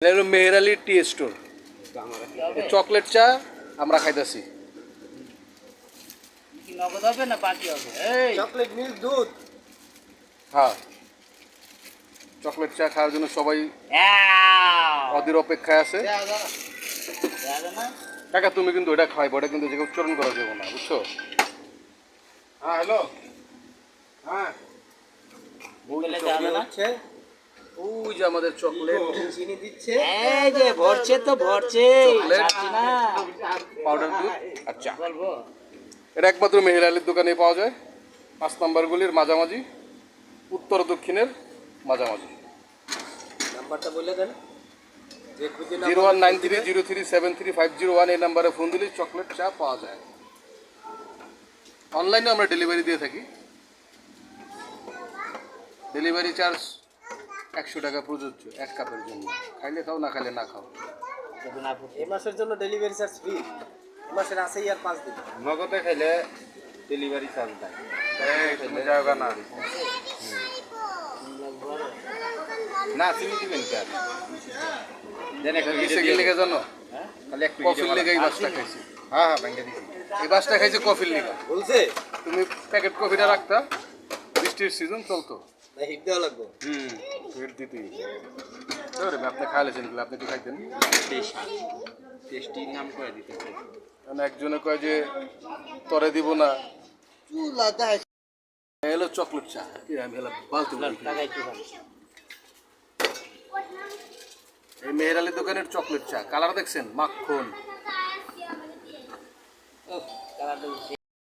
এটা হলো Meher Ali tea store. Chocolate চা আমরা খাইতেছি। কি নগদ হবে না বাকি হবে? এই চকলেট মিল্ক দুধ। হ্যাঁ, চকলেট চা খাওয়ার জন্য সবাই অধীর অপেক্ষায় আছে। যাবে না? কাকা তুমি কিন্তু ওটা খাইবো, ওটা কিন্তু যে উচ্চারণ করা যাবে না, বুঝছো? হ্যাঁ হ্যালো। হ্যাঁ বিকেলে যাবে না? ওই যে আমাদের চকলেট চিনি দিচ্ছে। এই যে ভরছে তো ভরছে। চকলেট। যাচ্ছি না। পাউডার দুধ আর চা। বলবো? এটা একমাত্র মেহের আলীর দোকানে পাওয়া যায়। 5 নম্বরগুলির মাঝামাঝি, উত্তর দক্ষিণের মাঝামাঝি। নাম্বারটা বলে দেন। যে খুঁজে না 0193037350 এই নাম্বারে ফোন দিলে চকলেট চা পাওয়া যায়। অনলাইনে আমরা ডেলিভারি দিয়ে থাকি। ডেলিভারি চার্জ 100 টাকা প্রযোজ্য 1 কাপের জন্য। খাইলে খাও, না খাইলে না খাও। যদি না ফুটে। এই মাসের জন্য ডেলিভারি চার্জ ফ্রি। এই মাসের আছেই আর 5 দিন। নগদে খাইলে ডেলিভারি চার্জ দেয়। তুমি যাবে না। না চিনি দিবেন কি আর? দেন একটা কিসে কি লেগে জানো? খালি একটু কফির লেগে এই বাসটা খাইছি। হ্যাঁ হ্যাঁ ভেঙে দিছি। এই বাসটা খাইছি কফির লেগে। বলছে তুমি প্যাকেট কফিটা রাখতা, বৃষ্টির সিজন চলতো। না হিট দেওয়া লাগবে। রেট দিতেই। আপনি খাইলেছেন, আপনি কি খাইতেন? টেস্টি নাম করে দিতেছে। কারণ একজনে কয় যে তরে দিব না। এলো চকলেট চা। কি আমি এলো বালতি বলি। টাকা একটু কম। এই মেহের আলী দোকানের চকলেট চা কালার দেখছেন, মাখন। কালারটা